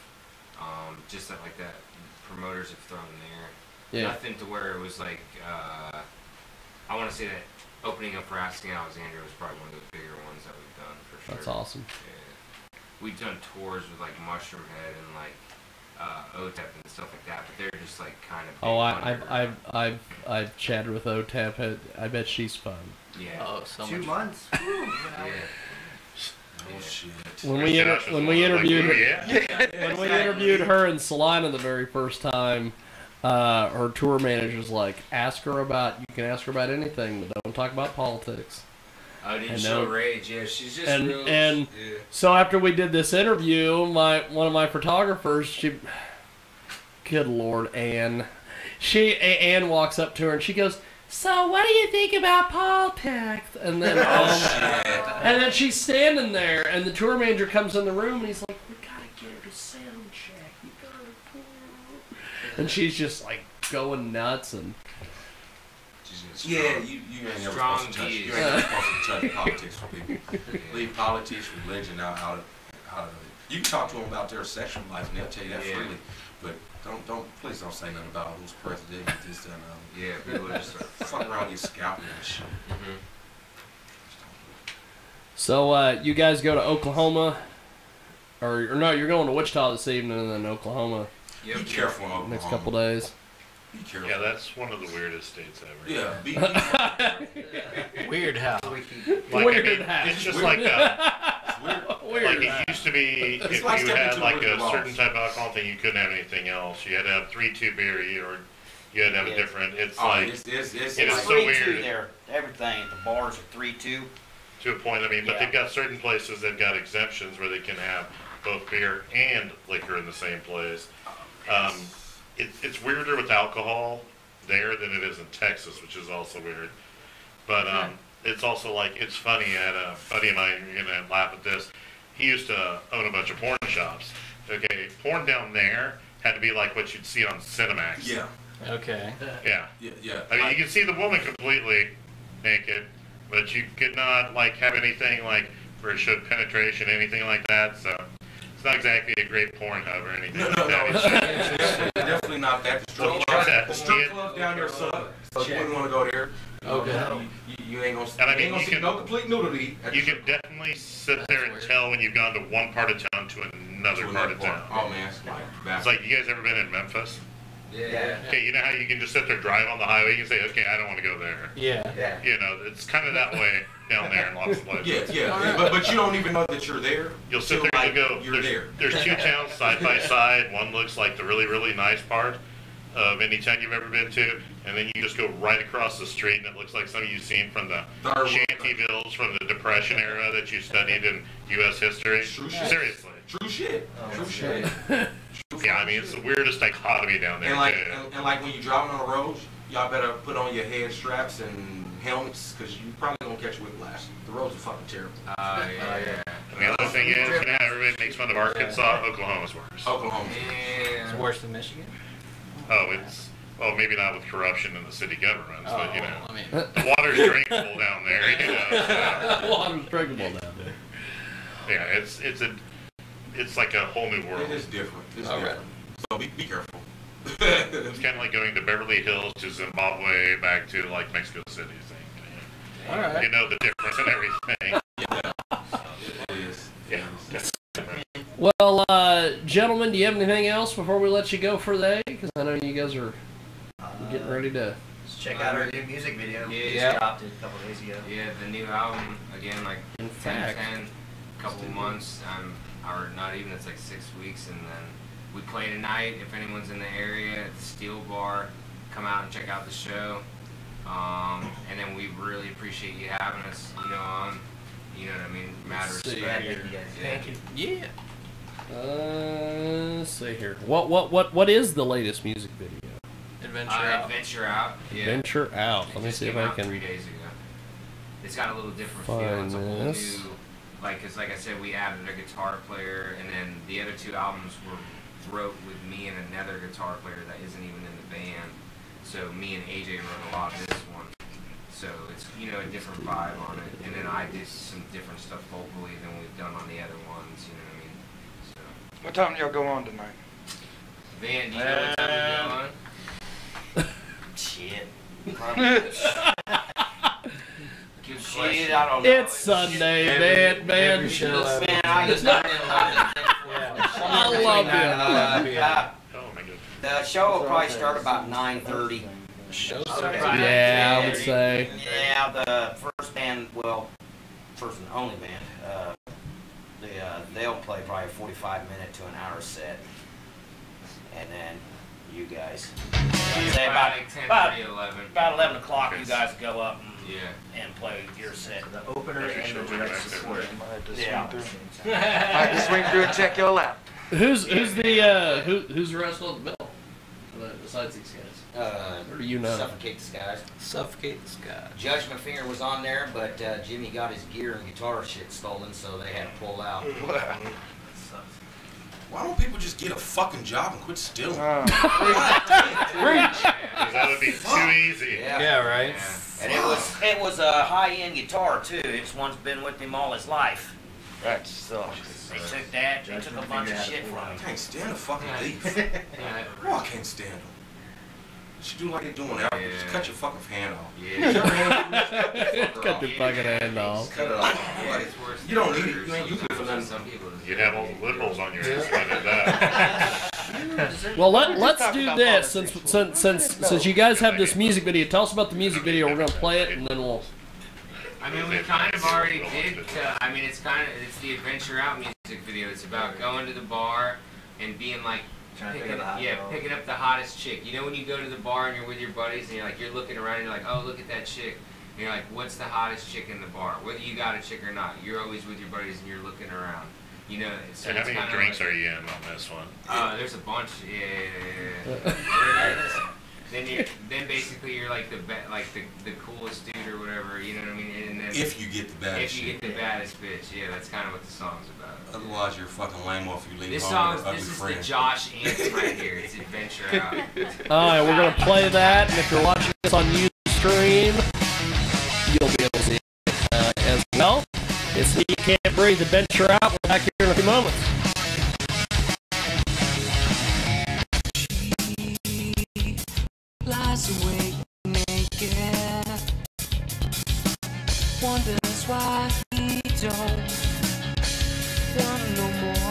Just that, like that promoters have thrown there. Yeah. Nothing to where it was like, I want to say that opening up for Asking Alexandria was probably one of the bigger ones that we've done for sure. That's awesome. Yeah. We've done tours with like Mushroom Head and like OTEP and stuff like that, but they're just like kind of. Oh, I've chatted with OTEP. I bet she's fun. Yeah. Oh, so 2 much. months. Yeah. Oh shit. When we interviewed her in Salina the very first time, her tour manager's like, ask her about. You can ask her about anything, but don't talk about politics. Oh, didn't And show no- rage. Yeah, she's just And real. and yeah. so after we did this interview, one of my photographers, good Lord, Anne walks up to her and she goes, "So what do you think about politics?" And then and then she's standing there, and the tour manager comes in the room and he's like, "We gotta get her to sound check. You gotta," and she's just like going nuts and. Yeah, you ain't never supposed to touch. You ain't never supposed to touch politics for people. Leave politics, religion out of it. You can talk to them about their sexual life, and they'll tell you that freely. But please don't say nothing about who's president and this and that. Yeah, people are just fuck around, you scalping and shit. So you guys go to Oklahoma, or no? You're going to Wichita this evening, and then Oklahoma. Yep. Be careful in Oklahoma. Next couple days. Be careful. Yeah, that's one of the weirdest states ever. Yeah, be Weird how. Like, Weird how. It's just Weird. like Weird like how. it used to be. It's If like you stepping had into like the a walls. certain type of alcohol thing, you couldn't have anything else. You had to have 3-2 beer, or you had to have a different. It's like it's it is like, so weird. there. Everything. The bars are 3-2. To a point, I mean, but Yeah. they've got certain places that got exemptions where they can have both beer and liquor in the same place. It's weirder with alcohol there than it is in Texas, which is also weird. But it's also like, it's funny, I had a buddy of mine, you're going to laugh at this, he used to own a bunch of porn shops. Okay, porn down there had to be like what you'd see on Cinemax. Yeah. Okay. Yeah. Yeah. I mean, you can see the woman completely naked, but you could not like have anything like where it showed penetration, anything like that. So it's not exactly a great porn hub or anything No, like no, that. it's definitely not that. The strip Yeah. club down there suck. So you wouldn't want to go there. Okay. You ain't gonna. And I mean, you ain't gonna you see can- no complete nudity. at the You strip can definitely sit there and tell when you've gone to one part of town to another club. part of town. Oh man, it's like It's like, you guys ever been in Memphis? Yeah. Okay, you know how you can just sit there, drive on the highway, you can say, okay, I don't want to go there. Yeah. You know, it's kind of that way down there in lots of places. Yeah. But you don't even know that you're there. You'll sit till, there like, and go, You're there. there's two towns side by side. One looks like the really, really nice part of any town you've ever been to, and then you just go right across the street, and it looks like something you've seen from the Shantyvilles from the Depression era that you studied in U.S. history. True shit. Seriously. True shit. True shit. Yeah, I mean, it's the weirdest dichotomy down there, And like, too. and like when you're driving on the roads, y'all better put on your head straps and helmets, because you probably gonna catch whiplash. The roads are fucking terrible. Yeah. And the other thing is, you know how everybody makes fun of Arkansas? Oklahoma's worse. Oklahoma. It's worse than Michigan. Well, maybe not with corruption in the city governments, but, you know, I mean, the water's drinkable down there, you know. So, Water's drinkable down there. yeah, it's like a whole new world. It is different. It's All right. different. So be careful. It's kind of like going to Beverly Hills to Zimbabwe back to like Mexico City. Thing. all right. You know the difference and everything. It is. Yeah. Well, gentlemen, do you have anything else before we let you go for the day? Because I know you guys are getting ready to. Just check out our new music video. Yeah. We just dropped it a couple days ago. Yeah, the new album, again, like In 10, fact. 10, couple months, or not even, it's like 6 weeks, and then we play tonight. If anyone's in the area at the Steel Bar, come out and check out the show. And then we really appreciate you having us, you know, on, you know what I mean, matter of See respect. Thank you guys. Thank you. Yeah. Let's see here. What is the latest music video? Adventure out. Adventure Out. Yeah. Venture Out. It Let me just see if came I out can. 3 days ago. It's got a little different feel. Find It's a whole this. new, cause like I said, we added a guitar player, and then the other 2 albums were wrote with me and another guitar player that isn't even in the band. So me and AJ wrote a lot of this one. So it's, you know, a different vibe on it. And then I did some different stuff vocally than we've done on the other ones, you know what I mean? So, What time do y'all go on tonight? Van, do you know what time we're going? Shit. Good Shit, question. I don't know. It's Sunday, man. Every show. Man, I just got in Yeah. I love it. I Show will probably start about 9:30. Show Yeah, I would say. Yeah, the first band, well, first and only band, they'll play probably a 45-minute to an hour set, and then you guys. Say about 11 o'clock, you guys go up and play your set. The opener and the rest of the Yeah. I just swing through and check y'all out. Who's the rest of the bill besides these guys? Or do you know? Suffocate the Skies. Suffocate the Skies. Judgment Finger was on there, but Jimmy got his gear and guitar shit stolen, so they had to pull out. Why don't people just get a fucking job and quit stealing? That would be too easy. Yeah, right. And it was a high-end guitar too. This one's been with him all his life. That sucks. They took that. They took a bunch of shit from him. I can't stand a fucking thief. Oh, I can't stand them. You should do like they're doing now. Just cut your fucking hand off. Cut your fucking hand off. Cut it off. Like, you don't need it. You ain't using it for nothing. You'd have all the liberals on your hands like that. Well, let's do this since you guys have this music video. Tell us about the music video. We're gonna play it and then we'll. I mean, we kind of already did. I mean, it's the Adventure Out music video. It's about going to the bar and being like, picking up the hottest chick. You know when you go to the bar and you're with your buddies and you're looking around and you're like, oh, look at that chick. And you're like, what's the hottest chick in the bar? Whether you got a chick or not, you're always with your buddies and you're looking around. You know. So And how many drinks are you in on this one? There's a bunch. Then basically you're like the coolest dude or whatever, you know what I mean? And then If you get the baddest If you get the baddest bitch, yeah, that's kind of what the song's about. Otherwise, you're fucking lame off you leave This home song, with this is ugly the friends. Josh anthem right here. It's Adventure Out. Alright, we're gonna play that, and if you're watching this on Ustream, you'll be able to see it as well. It's He Can't Breathe, Adventure Out. We're back here in a few moments. Lies awake naked, wonders why he don't want no more.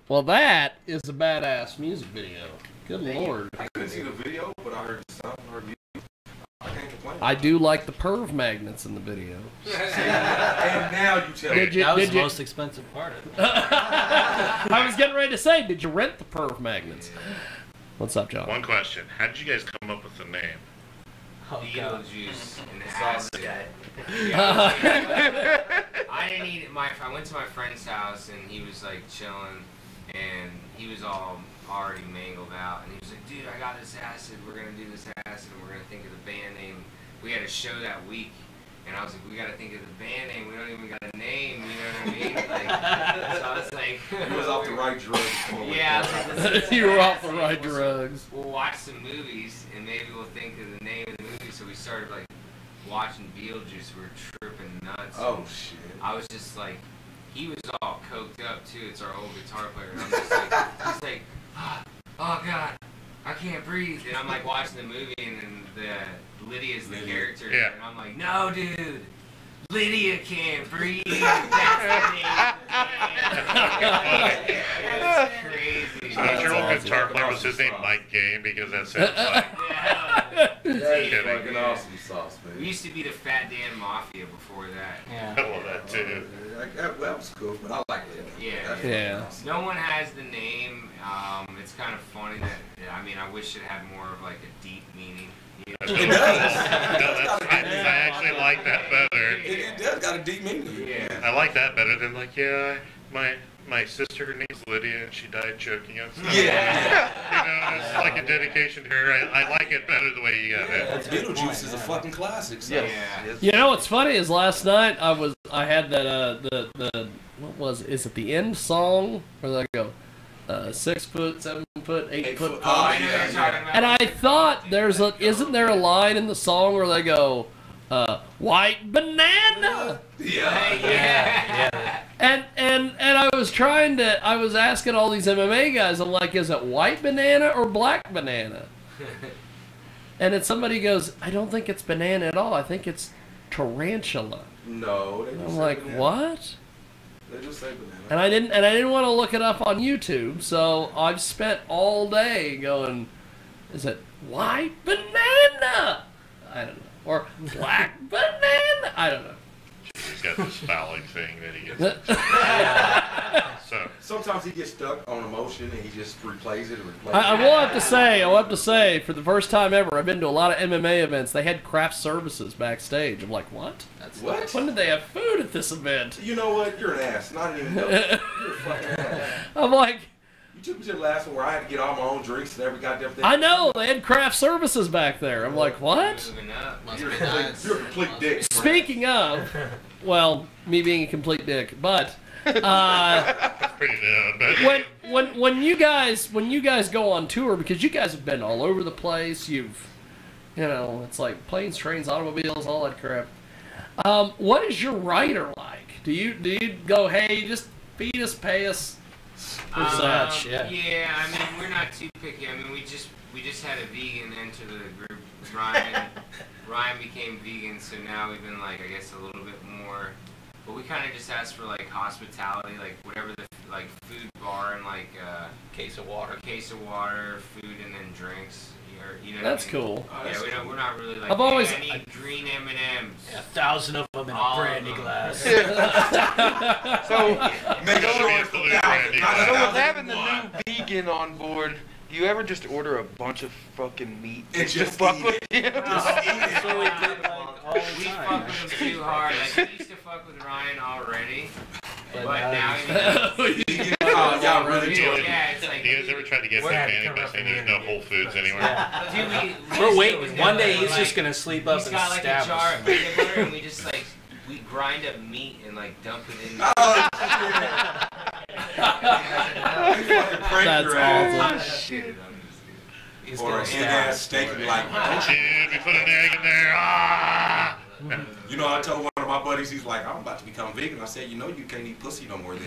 Well, that is a badass music video. Good lord. I couldn't see the video, but I heard the sound, heard music. I can't complain. I do like the perv magnets in the video. And now you tell me. That was the most expensive part of it. I was getting ready to say, did you rent the perv magnets? What's up, John? One question. How did you guys come up with the name? Beetlejuice and acid. Yeah, I didn't eat it. I went to my friend's house and he was like chilling, and he was all already mangled out, and he was like, "Dude, I got this acid. We're gonna do this acid, and we're gonna think of the band name." We had a show that week, and I was like, "We gotta think of the band name. We don't even got a name." You know what I mean? Like, so I was like, "You was off the right drugs." Yeah, I was like, you were off the right drugs. We'll watch some movies, and maybe we'll think of the name of the movie. So we started like watching Beetlejuice. We were tripping nuts. Oh shit! I was just like, he was all coked up too. It's our old guitar player, and I'm just like, he's like, "Oh God, I can't breathe." And I'm like watching the movie, and then Lydia's the character, and I'm like, "No, dude, Lydia can't breathe. That's the name." It's crazy. So your old guitar player, was his name Mike Game? Because that sounds like... That's fucking awesome sauce, man. We used to be the Fat Dan Mafia before that. Yeah. I love that too. That was cool, but I like it. Yeah. No one has the name. It's kind of funny that, I mean, I wish it had more of like a deep meaning. You know? It does. I actually like that better. It does got a deep meaning. Yeah. I like that better than like, my sister, her name's Lydia, and she died choking on stuff. Yeah. You know, it's like a dedication to her. I like it better the way you got it. Beetlejuice is a fucking classic. So. Yeah. You know what's funny is last night I had that is it the end song where they go 6 foot, 7 foot, 8 foot. Oh, I know what you're talking about. And I thought isn't there a line in the song where they go white banana? Yeah. And I was asking all these MMA guys, I'm like, is it white banana or black banana? And then somebody goes, I don't think it's banana at all. I think it's tarantula. No, they just I'm say like, banana. what? They just say banana. And I didn't want to look it up on YouTube, so I've spent all day going, is it white banana? I don't know. Or black banana? I don't know. He's got this phallic thing that he gets. So sometimes he gets stuck on emotion and he just replays it and replays it. I will have to say, for the first time ever, I've been to a lot of MMA events. They had craft services backstage. I'm like, what? What? When did they have food at this event? You know what? You're an ass. Not even know. You're a fucking ass. I'm like, you took me to the last one where I had to get all my own drinks and every goddamn thing. I know, they had craft services back there. I'm like, what? You're a complete dick. Speaking of, well, me being a complete dick, but pretty down, when you guys go on tour, because you guys have been all over the place, it's like planes, trains, automobiles, all that crap. What is your writer like? Do you go, hey, just feed us, pay us? Yeah, I mean, we're not too picky. I mean, we just had a vegan enter the group. Ryan became vegan, so now we've been like, I guess, a little bit more. But we kind of just asked for like hospitality, like whatever the food bar and like case of water, food, and then drinks. You know that's what I mean? cool. Yeah, we're not really like. I've always I need green M&Ms. 1,000 of them in a brandy glass. So with having the new vegan on board, do you ever just order a bunch of fucking meat and just fuck with him? We fuck with him too hard. Like, we used to fuck with Ryan already, but now y'all really do it. Yeah, it's like. Do you guys ever try to get that panic by saying there's no Whole Foods anywhere? We're waiting. One day he's just gonna sleep up He's and got like stab a jar us. of peanut butter, and we grind up meat and like dump it in. That's awesome. Or an egg-ass steak and be like, dude, we put an egg in there. Ah! You know, I told one of my buddies, he's like, I'm about to become vegan. I said, you know, you can't eat pussy no more then.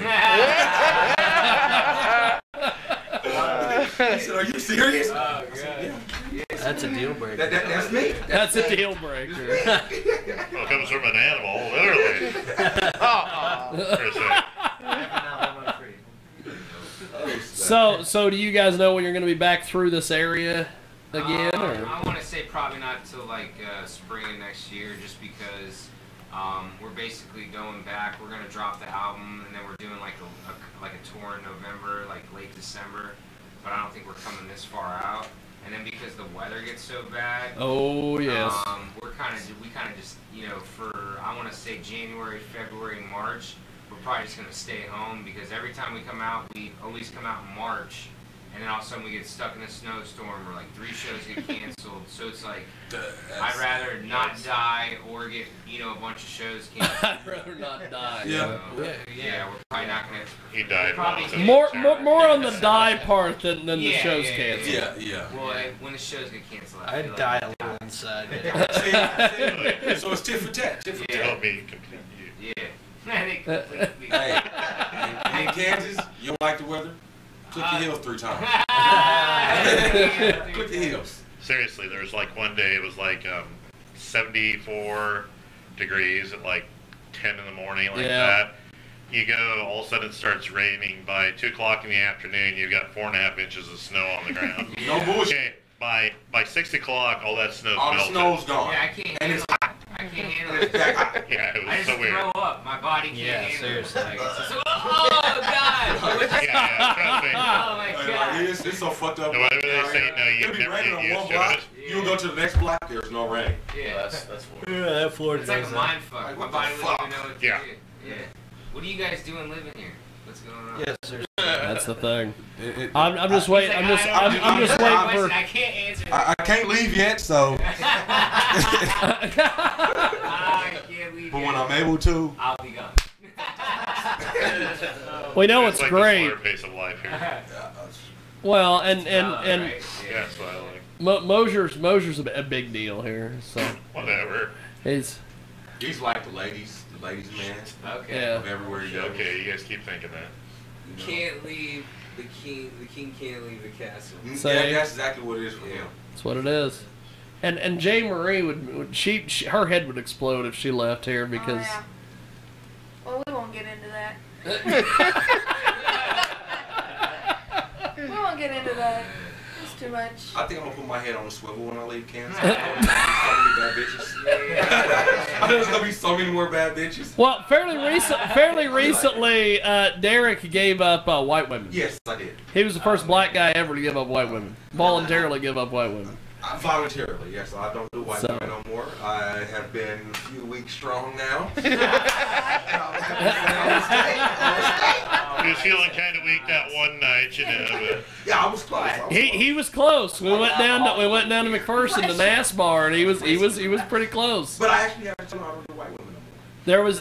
He said, are you serious? Oh, God. Said, yeah. That's a deal breaker. That's me. That's a deal breaker. Well, it comes from an animal, literally. For a second. Oh, So do you guys know when you're going to be back through this area again? Or? I want to say probably not till like spring of next year, just because we're basically going back. We're going to drop the album, and then we're doing like a tour in November, like late December. But I don't think we're coming this far out. And then because the weather gets so bad. Oh yes. We kind of just for I want to say January, February, March. We're probably just gonna stay home because every time we come out, we always come out in March, and then all of a sudden we get stuck in a snowstorm or like 3 shows get canceled. So it's like I'd rather not die or get a bunch of shows canceled. I'd rather not die. Yeah, we're probably not gonna. He died. More on the die part than the shows canceled. Yeah. Well, when the shows get canceled, I'd die a little inside. So it's tit for tat. Tit for tat. Help me complete you. Yeah. Hey, in Kansas, you don't like the weather? Click the hills 3 times. Click the hills. Seriously, there was like one day it was like 74 degrees at like 10 in the morning, like that. You go, all of a sudden it starts raining. By 2 o'clock in the afternoon, you've got 4.5 inches of snow on the ground. No bullshit. Okay, by 6 o'clock, all that snow's all melted. All the snow's gone. Yeah, I can't handle it. I can't handle it. Yeah, it was I just so weird. throw up. My body can't handle seriously. it. It's just, oh, God. Yeah, trust me. Oh, my God. It's so fucked up. No, whatever they say, no, It'll you've be never raining get on used one to block. it. You'll go to the next block, there's no rain. Yeah. That's that Florida. It's like a mind fuck. Like, My what body the wouldn't fuck? even know what to Yeah. do. Yeah. What are you guys doing living here? What's going on? Yes, sir. That's the thing. I'm just waiting. I'm just waiting for. I can't answer. I can't leave yet, so. I can't leave. But when I'm able to, I'll be gone. We know it's like great. The slower pace of life here. Well, and Yeah, that's what I like. Mosier's a big deal here. So Whatever. he's like the ladies man. Okay. Yeah. Of everywhere you go. Okay, you guys keep thinking that. You can't leave the king. The king can't leave the castle. So- Yeah, that's exactly what it is for him. that's what it is. And Jay Marie would she her head would explode if she left here because. Oh, yeah. Well, we won't get into that. We won't get into that. It's too much. I think I'm gonna put my head on a swivel when I leave Kansas. There's gonna be so many more bad bitches. Well, fairly recently, Derek gave up white women. Yes, I did. He was the first black guy ever to give up white women. Voluntarily give up white women. Voluntarily, yes. I don't do white women no more. I have been a few weeks strong now. He was feeling kind of weak that one night, you know. But Yeah, I was close. He was close. We went down to McPherson to NASBAR, and he was pretty close. But I actually haven't told her I don't do white women no more.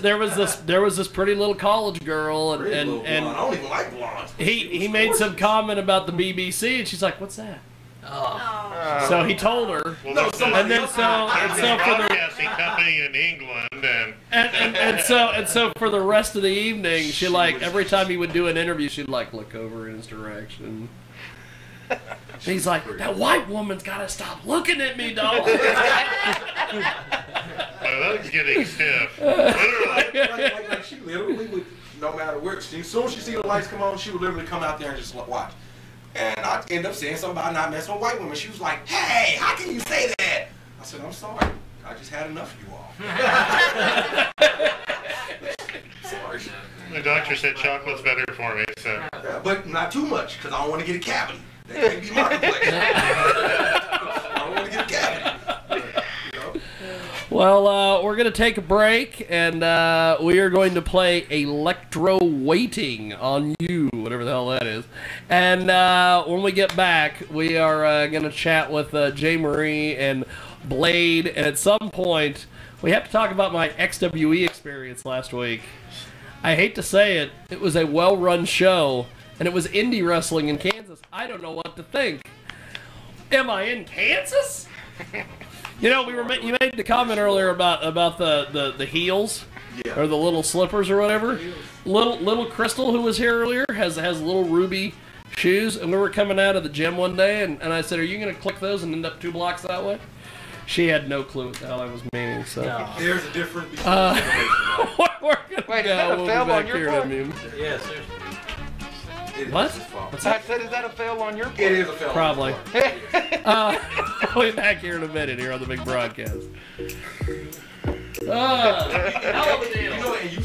There was this pretty little college girl, and I don't even like blondes. he made some comment about the BBC, and she's like, "What's that?" Oh. So he told her, well, and then so for the broadcasting company in England, and so for the rest of the evening, she like every time he would do an interview, she'd like look over in his direction. He's like, that white woman's gotta stop looking at me, dog. my leg's getting stiff. Literally. Like she literally would, no matter where, as soon as she see the lights come on, she would literally come out there and just watch. And I'd end up saying something about not messing with white women. She was like, hey, how can you say that? I said, I'm sorry. I just had enough of you all. Sorry. The doctor said chocolate's better for me, so. Yeah, but not too much, because I don't want to get a cavity. That can't be marketplace. I don't want to get a cavity. Well, we're going to take a break, and we are going to play Electro Waiting on You, whatever the hell that is. And when we get back, we are going to chat with Jay Marie and Blade, and at some point, we have to talk about my XWE experience last week. I hate to say it, it was a well-run show, and it was indie wrestling in Kansas. I don't know what to think. Am I in Kansas? You know, you made the comment earlier about the heels, or the little slippers or whatever. Little Crystal, who was here earlier, has little ruby shoes, and we were coming out of the gym one day, and I said, "Are you going to click those and end up 2 blocks that way?" She had no clue what the hell I was meaning. So there's a difference between generation. we're gonna go. We'll be back here in a minute. Yeah, seriously. What? What's that? I said, is that a fail on your part? It is a fail. Probably. We'll be back here in a minute here on the big broadcast. Hell of a deal. You know, and you